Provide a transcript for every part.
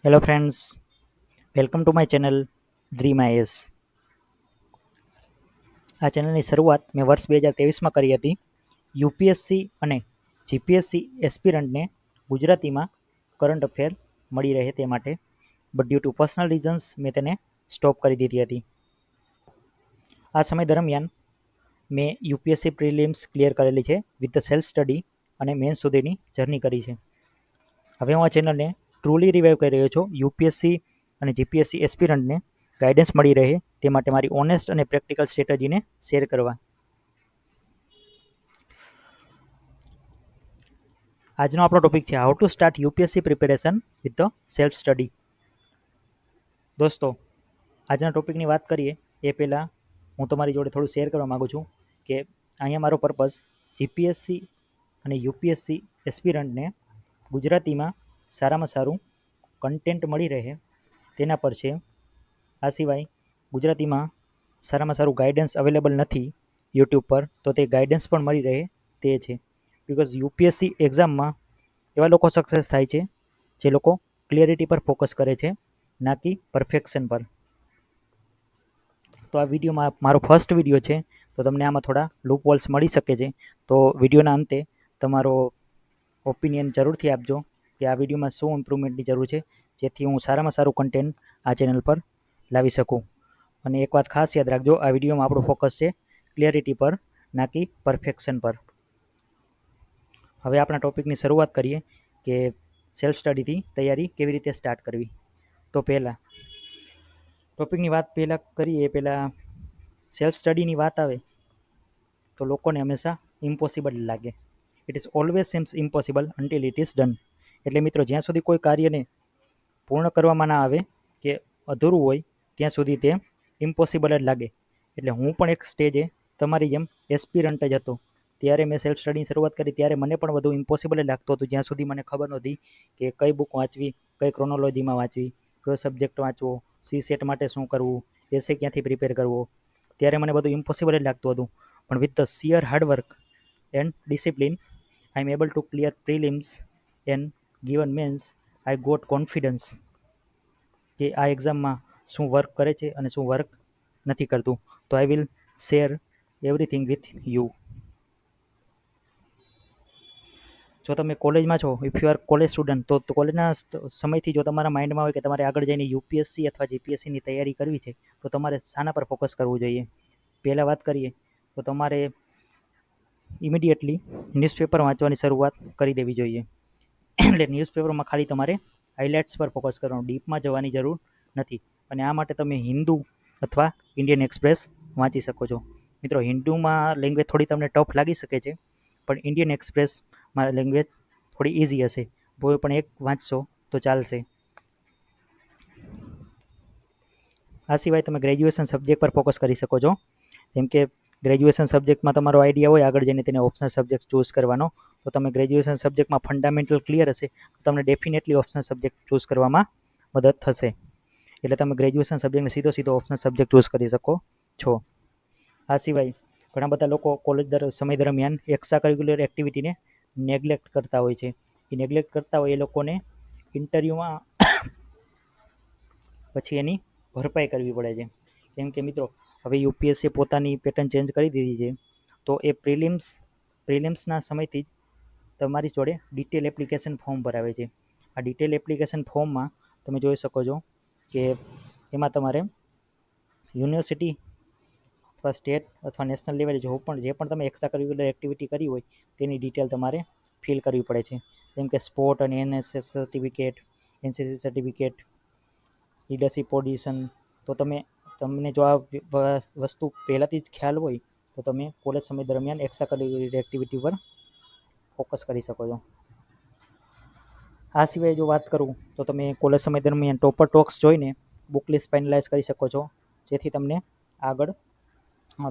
Hello friends, welcome to my channel dream IAS. આ ચેનલની શરૂઆત મેં વર્ષ 2023માં કરી હતી. યુપીએસસી અને જીપીએસસી એસ્પિરન્ટને ગુજરાતીમાં કરંટ અફેર મળી રહે તે માટે, but due to personal reasons મેં તેને સ્ટોપ કરી દીધી હતી. આ સમય દરમિયાન મેં યુપીએસસી પ્રિલિમ્સ ક્લિયર કરેલી છે વિથ ધ સેલ્ફ સ્ટડી અને મેન્સ સુધીની જર્ની કરી છે. હવે હું આ ચેનલને ટ્રુલી રિવાઇવ કરી રહ્યો છું. યુપીએસસી અને જીપીએસસી એસ્પિરન્ટને ગાઈડન્સ મળી રહે તે માટે મારી ઓનેસ્ટ અને પ્રેક્ટિકલ સ્ટ્રેટેજીને શેર કરવા. આજનો આપણો ટોપિક છે how to start UPSC preparation with the self study. દોસ્તો, આજના ટોપિકની વાત કરીએ એ પહેલાં હું તમારી જોડે થોડું શેર કરવા માગું છું કે અહીંયા મારો પર્પઝ જીપીએસસી અને યુપીએસસી એસ્પિરન્ટને ગુજરાતીમાં સારામાં સારું કન્ટેન્ટ મળી રહે તેના પર છે. આ સિવાય ગુજરાતીમાં સારામાં સારું ગાઈડન્સ અવેલેબલ નથી યુટ્યુબ પર, તો તે ગાઈડન્સ પણ મળી રહે તે છે. બિકોઝ યુપીએસસી એક્ઝામમાં એવા લોકો સક્સેસ થાય છે જે લોકો ક્લિયરિટી પર ફોકસ કરે છે, ના કે પરફેક્શન પર. તો આ વિડીયોમાં મારો ફર્સ્ટ વિડીયો છે, તો તમને આમાં થોડા લૂપ હોલ્સ મળી શકે છે. તો વિડીયોના અંતે તમારો ઓપિનિયન જરૂરથી આપજો કે આ વિડીયોમાં શું ઇમ્પ્રુવમેન્ટની જરૂર છે, જેથી હું સારામાં સારું કન્ટેન્ટ આ ચેનલ પર લાવી શકું. અને એક વાત ખાસ યાદ રાખજો, આ વિડીયોમાં આપણું ફોકસ છે ક્લિયરિટી પર, ના કે પરફેક્શન પર. હવે આપણા ટોપિકની શરૂઆત કરીએ કે સેલ્ફ સ્ટડીથી તૈયારી કેવી રીતે સ્ટાર્ટ કરવી. તો પહેલાં ટોપિકની વાત કરીએ પહેલાં સેલ્ફ સ્ટડીની વાત આવે તો લોકોને હંમેશા ઇમ્પોસિબલ લાગે. It is always Sam's impossible until it is done. એટલે મિત્રો, જ્યાં સુધી કોઈ કાર્યને પૂર્ણ કરવામાં ના આવે કે અધૂરું હોય ત્યાં સુધી તે ઇમ્પોસિબલ જ લાગે. એટલે હું પણ એક સ્ટેજે તમારી જેમ એસ્પિરન્ટ જ હતો. ત્યારે મેં સેલ્ફ સ્ટડીની શરૂઆત કરી ત્યારે મને પણ બધું ઇમ્પોસિબલ જ લાગતું હતું, જ્યાં સુધી મને ખબર નહોતી કે કઈ બુક વાંચવી, કઈ ક્રોનોલોજીમાં વાંચવી, કયો સબ્જેક્ટ વાંચવો, CSET માટે શું કરવું, એસે ક્યાંથી પ્રિપેર કરવો. ત્યારે મને બધું ઇમ્પોસિબલ જ લાગતું હતું. પણ with the sheer hard work and discipline I am able to clear prelims and given mains. I got confidence કે આ એક્ઝામમાં શું વર્ક કરે છે અને શું વર્ક નથી કરતું. તો I will share everything with you. જો તમે કોલેજમાં છો, if you are college student, તો કોલેજના સમયથી જો તમારા માઇન્ડમાં હોય કે તમારે આગળ જઈને યુપીએસસી અથવા જીપીએસસીની તૈયારી કરવી છે, તો તમારે શાના પર ફોકસ કરવું જોઈએ. પહેલાં વાત કરીએ તો તમારે ઇમિડિયેટલી ન્યૂઝપેપર વાંચવાની શરૂઆત કરી દેવી જોઈએ. એટલે ન્યૂઝપેપરમાં ખાલી તમારે હાઇલાઇટ્સ પર ફોકસ કરવાનું, ડીપમાં જવાની જરૂર નથી. અને આ માટે તમે હિન્દુ અથવા ઇન્ડિયન એક્સપ્રેસ વાંચી શકો છો. મિત્રો, હિન્દુમાં લેંગ્વેજ થોડી તમને ટફ લાગી શકે છે, પણ ઇન્ડિયન એક્સપ્રેસમાં લેંગ્વેજ થોડી ઇઝી હશે. કોઈ પણ એક વાંચશો તો ચાલશે. આ સિવાય તમે ગ્રેજ્યુએશન સબ્જેક્ટ પર ફોકસ કરી શકો છો. જેમ કે ગ્રેજ્યુએશન સબ્જેક્ટમાં તમારો આઈડિયા હોય આગળ જઈને તેને ઓપ્શનલ સબ્જેક્ટ ચૂઝ કરવાનો, તો તમે ગ્રેજ્યુએશન સબ્જેક્ટમાં ફંડામેન્ટલ ક્લિયર હશે તો તમને ડેફિનેટલી ઓપ્શનલ સબ્જેક્ટ ચૂઝ કરવામાં મદદ થશે. એટલે તમે ગ્રેજ્યુએશન સબ્જેક્ટને સીધો ઓપ્શનલ સબ્જેક્ટ ચૂઝ કરી શકો છો. આ સિવાય ઘણા બધા લોકો કોલેજ સમય દરમિયાન એક્સ્ટ્રા કરિક્યુલર એક્ટિવિટીને નેગ્લેક્ટ કરતા હોય છે. એ નેગ્લેક્ટ કરતા હોય એ લોકોને ઇન્ટરવ્યૂમાં પછી એની ભરપાઈ કરવી પડે છે. કેમ કે મિત્રો, હવે યુપીએસસી પોતાની પેટર્ન ચેન્જ કરી દીધી છે. તો એ પ્રિલિમ્સના સમયથી જ તમારી જોડે ડિટેલ એપ્લિકેશન ફોર્મ ભરાવે છે. આ ડિટેલ એપ્લિકેશન ફોર્મમાં તમે જોઈ શકો છો કે એમાં તમારે યુનિવર્સિટી અથવા સ્ટેટ અથવા નેશનલ લેવલે જે પણ તમે એક્સ્ટ્રા કરિક્યુલર એક્ટિવિટી કરી હોય તેની ડિટેલ તમારે ફિલ કરવી પડે છે. જેમ કે સ્પોર્ટ અને NSS certificate, NCC certificate, leadership position. તો તમને જો આ વસ્તુ પહેલાંથી જ ખ્યાલ હોય તો તમે કોલેજ સમય દરમિયાન એક્સ્ટ્રા કરિક્યુલર એક્ટિવિટી પર ફોકસ કરી શકો છો. આ સિવાય જો વાત કરું તો તમે કોલેજ સમય દરમિયાન ટોપર ટોક્સ જોઈને બુક લિસ્ટ ફાઇનલાઇઝ કરી શકો છો, જેથી તમને આગળ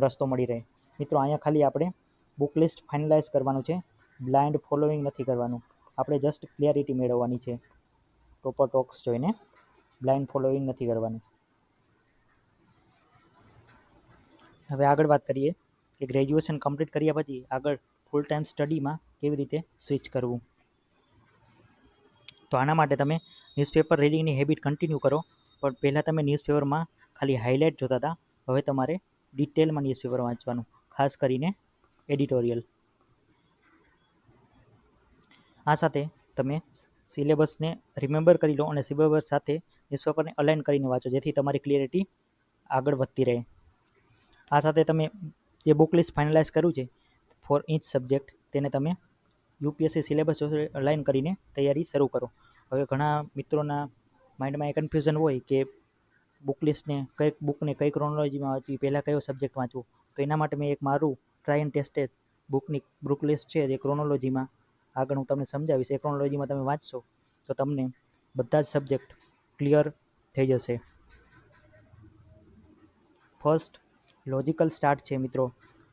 રસ્તો મળી રહે. મિત્રો, અહીંયા ખાલી આપણે બુક લિસ્ટ ફાઇનલાઇઝ કરવાનું છે, બ્લાઇન્ડ ફોલોઈંગ નથી કરવાનું. આપણે જસ્ટ ક્લિયરિટી મેળવવાની છે ટોપર ટોક્સ જોઈને, બ્લાઇન્ડ ફોલોઈંગ નથી કરવાનું. હવે આગળ વાત કરીએ કે ગ્રેજ્યુએશન કમ્પ્લીટ કર્યા પછી આગળ ફૂલ ટાઈમ સ્ટડીમાં કેવી રીતે સ્વિચ કરવું. તો આના માટે તમે ન્યૂઝપેપર રીડિંગની હેબિટ કન્ટિન્યુ કરો, પણ પહેલાં તમે ન્યૂઝપેપરમાં ખાલી હાઇલાઇટ જોતા હતા, હવે તમારે ડિટેલમાં ન્યૂઝપેપર વાંચવાનું, ખાસ કરીને એડિટોરિયલ. આ સાથે તમે સિલેબસને રિમેમ્બર કરી લો અને સિલેબસ સાથે ન્યૂઝપેપરને અલાઇન કરીને વાંચો, જેથી તમારી ક્લિયરિટી આગળ વધતી રહે. આ સાથે તમે જે બુક લિસ્ટ ફાઇનલાઇઝ કર્યું છે ફોર ઇચ સબ્જેક્ટ, તેને તમે યુપીએસસી સિલેબસ અલાઇન કરીને તૈયારી શરૂ કરો. હવે ઘણા મિત્રોના માઇન્ડમાં એ કન્ફ્યુઝન હોય કે બુક લિસ્ટને કઈ બુકને કઈ ક્રોનોલોજીમાં વાંચવી, પહેલાં કયો સબ્જેક્ટ વાંચવું. તો એના માટે મેં એક મારું try and tested book list છે, જે ક્રોનોલોજીમાં આગળ હું તમને સમજાવીશ. એ ક્રોનોલોજીમાં તમે વાંચશો તો તમને બધા જ સબ્જેક્ટ ક્લિયર થઈ જશે. ફર્સ્ટ લોજિકલ સ્ટાર્ટ છે મિત્રો,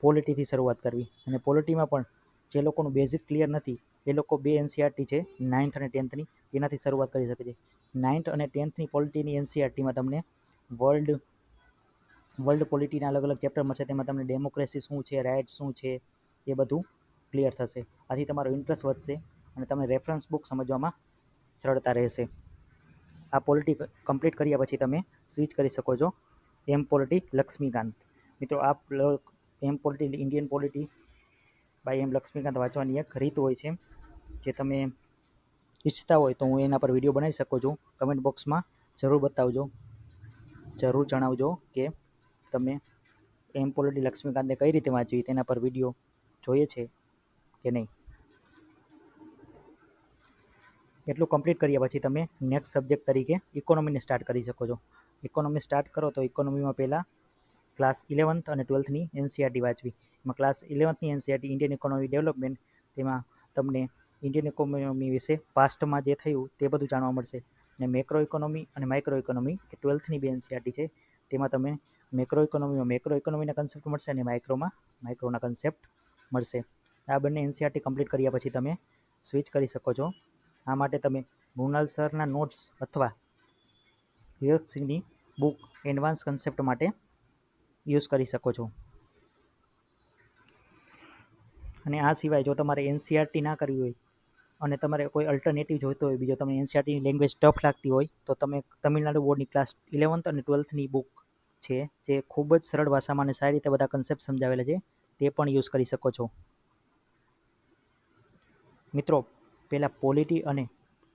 પોલિટીથી શરૂઆત કરવી. અને પોલિટીમાં પણ જે લોકોનું બેઝિક ક્લિયર નથી એ લોકો 2 એનસીઆરટી છે, 9th અને 10thની, એનાથી શરૂઆત કરી શકે છે. 9th અને 10thની પોલિટીની એનસીઆરટીમાં તમને વર્લ્ડ પોલિટીના અલગ અલગ ચેપ્ટર મળશે. તેમાં તમને ડેમોક્રેસી શું છે, રાઇટ શું છે, એ બધું ક્લિયર થશે. આથી તમારો ઇન્ટરેસ્ટ વધશે અને તમને રેફરન્સ બુક સમજવામાં સરળતા રહેશે. આ પોલિટી કમ્પ્લીટ કર્યા પછી તમે સ્વિચ કરી શકો છો એમ પોલિટી લક્ષ્મીકાંત. મિત્રો, આ M polity Indian polity by M Laxmikanth વાંચવાની એક રીત હોય છે, જે તમે ઈચ્છતા હોય તો હું એના પર વિડીયો બનાવી શકું છું. કમેન્ટ બોક્સમાં જરૂર બતાવજો, જરૂર જણાવજો કે તમે એમ પોલિટી લક્ષ્મીકાંતને કઈ રીતે વાંચવી, તેના પર વિડીયો જોઈએ છે કે નહીં. એટલું કમ્પ્લીટ કર્યા પછી તમે નેક્સ્ટ સબ્જેક્ટ તરીકે ઇકોનોમીને સ્ટાર્ટ કરી શકો છો. ઇકોનોમી સ્ટાર્ટ કરો તો ઇકોનોમીમાં પહેલાં ક્લાસ 11th અને 12thની એનસીઆરટી વાંચવી. એમાં ક્લાસ 11thની એનસીઆરટી ઇન્ડિયન ઇકોનોમી ડેવલપમેન્ટ, તેમાં તમને ઇન્ડિયન ઇકોનોમી વિશે પાસ્ટમાં જે થયું તે બધું જાણવા મળશે. અને મેક્રો ઇકોનોમી અને માઇક્રો ઇકોનોમી એ 12thની બે એનસીઆરટી છે. તેમાં તમે મેક્રો ઇકોનોમીના કન્સેપ્ટ મળશે અને માઇક્રોના કન્સેપ્ટ મળશે. આ બંને એનસીઆરટી કમ્પ્લીટ કર્યા પછી તમે સ્વિચ કરી શકો છો. આ માટે તમે મૃણાલ સરના નોટ્સ અથવા વિવેકસિંહની બુક એડવાન્સ કન્સેપ્ટ માટે યુઝ કરી શકો છો. અને આ સિવાય જો તમારે એનસીઆરટી ના કરવી હોય અને તમારે કોઈ અલ્ટરનેટિવ જોઈતો હોય, બીજો તમે એનસીઆરટીની લેંગ્વેજ ટફ લાગતી હોય, તો તમે તમિલનાડુ બોર્ડની ક્લાસ 11th અને 12thની બુક છે, જે ખૂબ જ સરળ ભાષામાં અને સારી રીતે બધા કન્સેપ્ટ સમજાવેલા છે, તે પણ યુઝ કરી શકો છો. મિત્રો, પહેલાં પોલિટી અને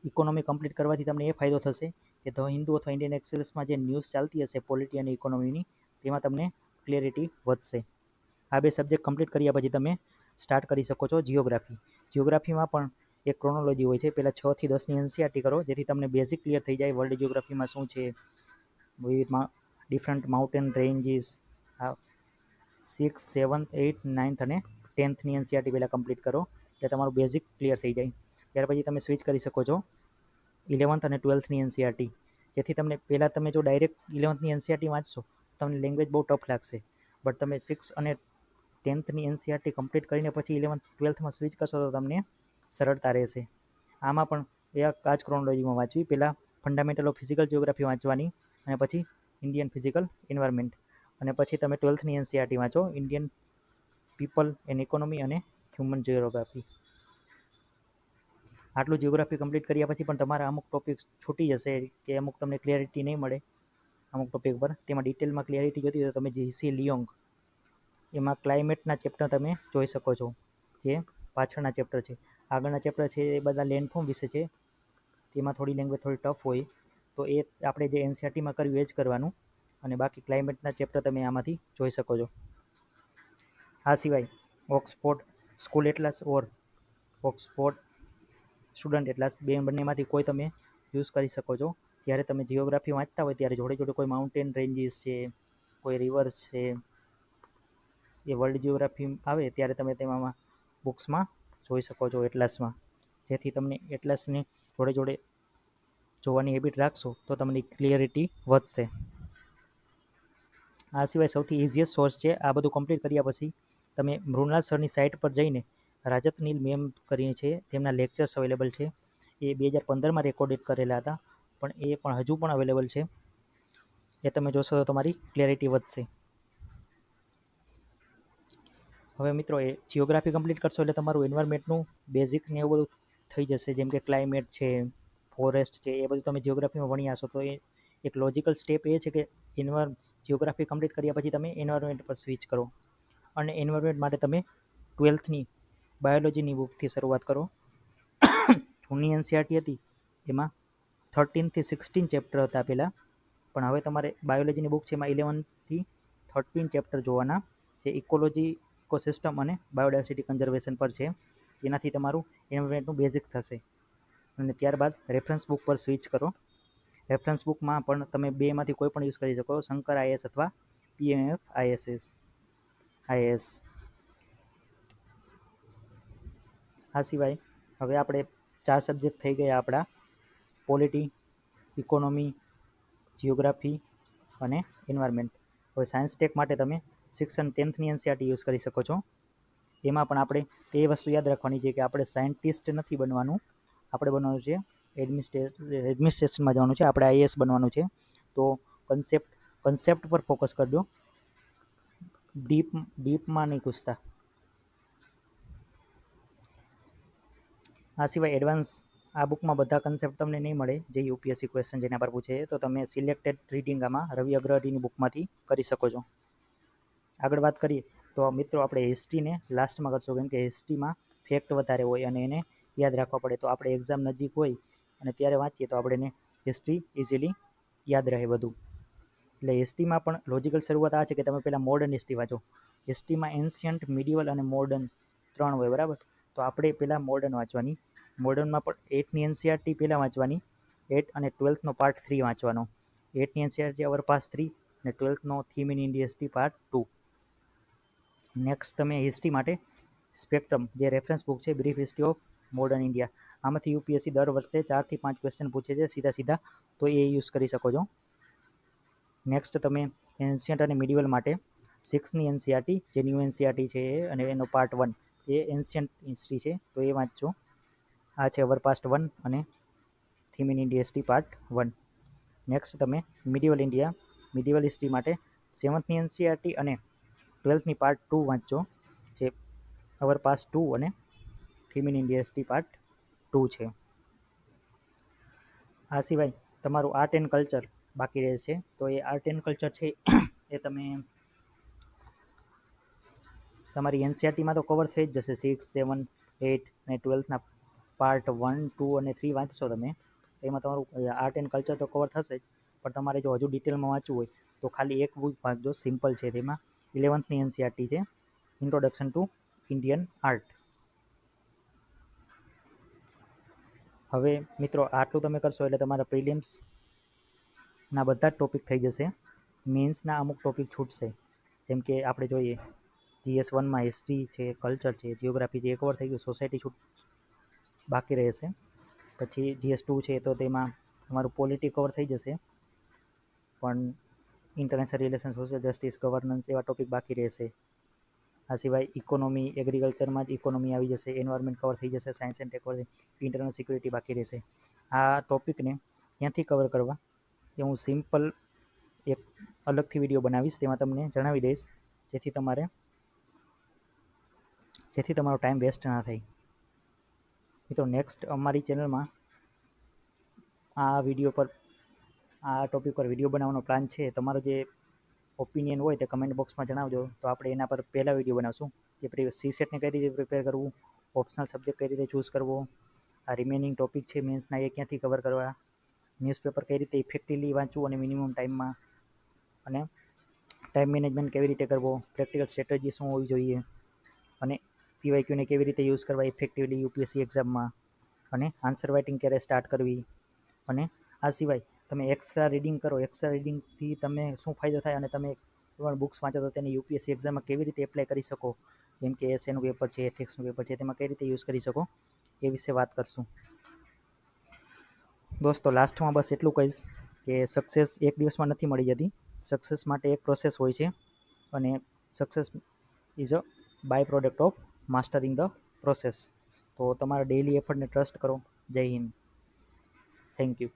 ઇકોનોમી કમ્પ્લીટ કરવાથી તમને એ ફાયદો થશે કે ધ હિન્દુ અથવા ઇન્ડિયન એક્સપ્રેસમાં જે ન્યૂઝ ચાલતી હશે પોલિટી અને ઇકોનોમીની, તેમાં તમને ક્લિયરિટી વધશે. આ બે સબ્જેક્ટ કમ્પ્લીટ કર્યા પછી તમે સ્ટાર્ટ કરી શકો છો જિયોગ્રાફી. જિયોગ્રાફીમાં પણ એક ક્રોનોલોજી હોય છે. પહેલાં 6 થી 10ની એનસીઆરટી કરો, જેથી તમને બેઝિક ક્લિયર થઈ જાય. વર્લ્ડ જિયોગ્રાફીમાં શું છે, ડિફરન્ટ માઉન્ટેન રેન્જીસ. આ 6th, 7th, 8th, 9th અને 10thની એનસીઆરટી પહેલાં કમ્પ્લીટ કરો, એટલે તમારું બેઝિક ક્લિયર થઈ જાય. ત્યાર પછી તમે સ્વિચ કરી શકો છો 11th અને 12thની એનસીઆરટી, જેથી તમને પહેલાં તમે જો ડાયરેક્ટ 11thની એનસીઆરટી વાંચશો તમને લેંગ્વેજ બહુ ટફ લાગશે. બટ તમે 6 અને 10thની એનસીઆરટી કમ્પ્લીટ કરીને પછી 11th 12thમાં સ્વિચ કરશો તો તમને સરળતા રહેશે. આમાં પણ આ જ ક્રોનોલોજીમાં વાંચવી. પહેલાં ફંડામેન્ટલ ઓફ ફિઝિકલ જિયોગ્રાફી વાંચવાની, અને પછી ઇન્ડિયન ફિઝિકલ એન્વાયરમેન્ટ, અને પછી તમે 12thની એનસીઆરટી વાંચો, ઇન્ડિયન પીપલ એન્ડ ઇકોનોમી અને હ્યુમન જિયોગ્રાફી. આટલું જિયોગ્રાફી કમ્પ્લીટ કર્યા પછી પણ તમારા અમુક ટોપિક્સ છૂટી જશે કે અમુક તમને ક્લિયરિટી નહીં મળે અમુક ટોપિક પર, તેમાં ડિટેલમાં ક્લિયરિટી જોતી હોય તો તમે જીસી લિયોંગ, એમાં ક્લાઇમેટના ચેપ્ટર તમે જોઈ શકો છો, જે પાછળના ચેપ્ટર છે. આગળના ચેપ્ટર છે એ બધા લેન્ડફોર્મ વિશે છે, તેમાં થોડી લેંગ્વેજ થોડી ટફ હોય, તો એ આપણે જે એનસીઆરટીમાં કર્યું એ જ કરવાનું, અને બાકી ક્લાઇમેટના ચેપ્ટર તમે આમાંથી જોઈ શકો છો. આ સિવાય ઓક્સફોર્ડ સ્કૂલ એટલાસ ઓર ઓક્સફોર્ડ સ્ટુડન્ટ એટલાસ, બંનેમાંથી કોઈ તમે યુઝ કરી શકો છો. જ્યારે તમે જિયોગ્રાફી વાંચતા હોય ત્યારે જોડે જોડે કોઈ માઉન્ટેન રેન્જીસ છે, કોઈ રિવર્સ છે, એ વર્લ્ડ જિયોગ્રાફી આવે ત્યારે તમે તેમાં બુક્સમાં જોઈ શકો છો એટલાસમાં, જેથી તમને એટલાસની જોડે જોડે જોવાની હેબિટ રાખશો તો તમને ક્લિયરિટી વધશે. આ સિવાય સૌથી ઇઝીએસ્ટ સોર્સ છે. આ બધું કમ્પ્લીટ કર્યા પછી તમે મૃણાલ સરની સાઇટ પર જઈને રાજત નીલ મેમ કરીને છે, તેમના લેક્ચર્સ અવેલેબલ છે. એ 2015માં રેકોર્ડેડ કરેલા હતા, પણ એ પણ હજુ પણ અવેલેબલ છે. એ તમે જોશો તો તમારી ક્લિયરિટી વધશે. હવે મિત્રો, એ જિયોગ્રાફી કમ્પ્લીટ કરશો એટલે તમારું એન્વાયરમેન્ટનું બેઝિક ને એવું બધું થઈ જશે, જેમ કે ક્લાઇમેટ છે, ફોરેસ્ટ છે, એ બધું તમે જિયોગ્રાફીમાં ભણી હશો. તો એ એક લોજિકલ સ્ટેપ એ છે કે જિયોગ્રાફી કમ્પ્લીટ કર્યા પછી તમે એન્વાયરમેન્ટ પર સ્વિચ કરો, અને એન્વાયરમેન્ટ માટે તમે 12થની બાયોલોજીની બુકથી શરૂઆત કરો. જૂની એનસીઆરટી હતી એમાં 13થી 16 ચેપ્ટર હતા પહેલાં, પણ હવે તમારે બાયોલોજીની બુક છે એમાં 11થી 13 ચેપ્ટર જોવાના, જે ઇકોલોજી, ઇકોસિસ્ટમ અને બાયોડાયવર્સિટી કન્ઝર્વેશન પર છે. તેનાથી તમારું એન્વાયરમેન્ટનું બેઝિક થશે. અને ત્યારબાદ રેફરન્સ બુક પર સ્વિચ કરો. રેફરન્સ બુકમાં પણ તમે બેમાંથી કોઈ પણ યુઝ કરી શકો, શંકર આઈએએસ અથવા પીએમએફ આઈએએસ. આ સિવાય હવે આપણે 4 સબ્જેક્ટ થઈ ગયા આપણા: પોલિટી, ઇકોનોમી, જિયોગ્રાફી અને એન્વાયરમેન્ટ. હવે સાયન્સ ટેક માટે તમે 6 અને 10થની એનસીઆરટી યુઝ કરી શકો છો. એમાં પણ આપણે તે વસ્તુ યાદ રાખવાની છે કે આપણે સાયન્ટિસ્ટ નથી બનવાનું, આપણે બનવાનું છે એડમિનિસ્ટ્રેશનમાં જવાનું છે, આપણે આઈએએસ બનવાનું છે. તો કન્સેપ્ટ પર ફોકસ કરજો, ડીપમાં નહીં ઘૂસતા. આ સિવાય એડવાન્સ આ બુકમાં બધા કન્સેપ્ટ તમને નહીં મળે જે યુપીએસસી ક્વેશ્ચન જેના પર પૂછે, તો તમે સિલેક્ટેડ રીડિંગ આમાં રવિ અગ્રવાલની બુકમાંથી કરી શકો છો. આગળ વાત કરીએ તો મિત્રો આપણે હિસ્ટ્રીને લાસ્ટમાં કરશું, કેમ કે હિસ્ટ્રીમાં ફેક્ટ વધારે હોય અને એને યાદ રાખવા પડે. તો આપણે એક્ઝામ નજીક હોય અને ત્યારે વાંચીએ તો આપણે હિસ્ટ્રી ઇઝીલી યાદ રહે બધું. એટલે હિસ્ટ્રીમાં પણ લોજિકલ શરૂઆત આ છે કે તમે પહેલાં મોડર્ન હિસ્ટ્રી વાંચો. હિસ્ટ્રીમાં એન્શિયન્ટ, મિડિવલ અને મોડર્ન 3 હોય, બરાબર? તો આપણે પહેલાં મોડર્ન વાંચવાની. મોડર્નમાં પણ 8ની એનસીઆરટી પહેલાં વાંચવાની, 8 અને 12થનો પાર્ટ 3 વાંચવાનો. 8ની એનસીઆરટી અવર પાસ 3 અને 12થનો theme in India history part 2. Next તમે હિસ્ટ્રી માટે સ્પેક્ટ્રમ, જે રેફરન્સ બુક છે, brief history of modern India. આમાંથી યુપીએસસી દર વર્ષે 4 થી 5 ક્વેશ્ચન પૂછે છે સીધા, તો એ યુઝ કરી શકો છો. નેક્સ્ટ તમે એન્શિયન્ટ અને મિડિવલ માટે 6ની એનસીઆરટી, જે ન્યૂ એનસીઆરટી છે અને એનો પાર્ટ 1, એ એન્શિયન્ટ હિસ્ટ્રી છે, તો એ વાંચજો. આ છે અવર પાસ્ટ 1 અને theme in India history part 1. Next તમે મિડિવલ હિસ્ટ્રી માટે 7થની એનસીઆરટી અને 12થની પાર્ટ 2 વાંચજો, જે અવર પાસ્ટ 2 અને theme in India history part 2 છે. આ સિવાય તમારું આર્ટ એન્ડ કલ્ચર બાકી રહે છે, તો એ આર્ટ એન્ડ કલ્ચર છે એ તમે તમારી એનસીઆરટીમાં તો કવર થઈ જ જશે. 6, 7, 8 અને 12થના પાર્ટ 1, 2 અને 3 વાંચશો તમે, એમાં તમારું આર્ટ એન્ડ કલ્ચર તો કવર થશે જ. પણ તમારે જો હજુ ડિટેલમાં વાંચવું હોય તો ખાલી એક બુક વાંચજો, સિમ્પલ છે. તેમાં 11થની એનસીઆરટી છે, ઇન્ટ્રોડક્શન ટુ ઇન્ડિયન આર્ટ. હવે મિત્રો આટલું તમે કરશો એટલે તમારા પ્રિલિમ્સના બધા જ ટોપિક થઈ જશે. મેન્સના અમુક ટોપિક છૂટશે, જેમ કે આપણે જોઈએ GS1માં હિસ્ટ્રી છે, કલ્ચર છે, જિયોગ્રાફી છે, એ કવર થઈ ગયું. સોસાયટી બાકી રહેશે. પછી GS2 છે, તો તેમાં તમારું પોલિટી કવર થઈ જશે, પણ international relation, social justice, governance એવા ટોપિક બાકી રહેશે. આ સિવાય ઇકોનોમી, એગ્રીકલ્ચરમાં જ ઇકોનોમી આવી જશે, એન્વાયરમેન્ટ કવર થઈ જશે, science and tech, internal security બાકી રહેશે. આ ટોપિકને ક્યાંથી કવર કરવા એ હું સિમ્પલ એક અલગથી વિડીયો બનાવીશ, તેમાં તમને જણાવી દઈશ, જેથી તમારો ટાઈમ વેસ્ટ ના થાય. મિત્રો નેક્સ્ટ અમારી ચેનલમાં આ ટોપિક પર વિડીયો બનાવવાનો પ્લાન છે. તમારો જે ઓપિનિયન હોય તે કમેન્ટ બોક્સમાં જણાવજો, તો આપણે એના પર પહેલા વિડીયો બનાવશું, કે સીસેટને કઈ રીતે પ્રિપેર કરવું, ઓપ્શનલ સબ્જેક્ટ કઈ રીતે ચૂઝ કરવો, આ રિમેનિંગ ટોપિક છે મેન્સના એ ક્યાંથી કવર કરવા, ન્યૂઝપેપર કઈ રીતે ઇફેક્ટિવલી વાંચવું અને મિનિમમ ટાઈમમાં, અને ટાઈમ મેનેજમેન્ટ કેવી રીતે કરવો, પ્રેક્ટિકલ સ્ટ્રેટેજી શું હોવી જોઈએ, અને પીવાયક્યુને કેવી રીતે યુઝ કરવા ઇફેક્ટિવલી યુપીએસસી એક્ઝામમાં, અને આન્સર રાઇટિંગ ક્યારે સ્ટાર્ટ કરવી. અને આ સિવાય તમે એક્સ્ટ્રા રીડિંગ કરો, એક્સ્ટ્રા રીડિંગથી તમે શું ફાયદો થાય, અને તમે બુક્સ વાંચો તો તેને યુપીએસસી એક્ઝામમાં કેવી રીતે એપ્લાય કરી શકો, જેમ કે એસએનું પેપર છે, એથિક્સનું પેપર છે, તેમાં કઈ રીતે યુઝ કરી શકો, એ વિશે વાત કરશું. દોસ્તો લાસ્ટમાં બસ એટલું કહીશ કે સક્સેસ એક દિવસમાં નથી મળી જતી. સક્સેસ માટે એક પ્રોસેસ હોય છે, અને success is a byproduct of mastering the process. તો તમારા ડેઇલી એફર્ટને ટ્રસ્ટ કરો. જય હિન્દ. Thank you.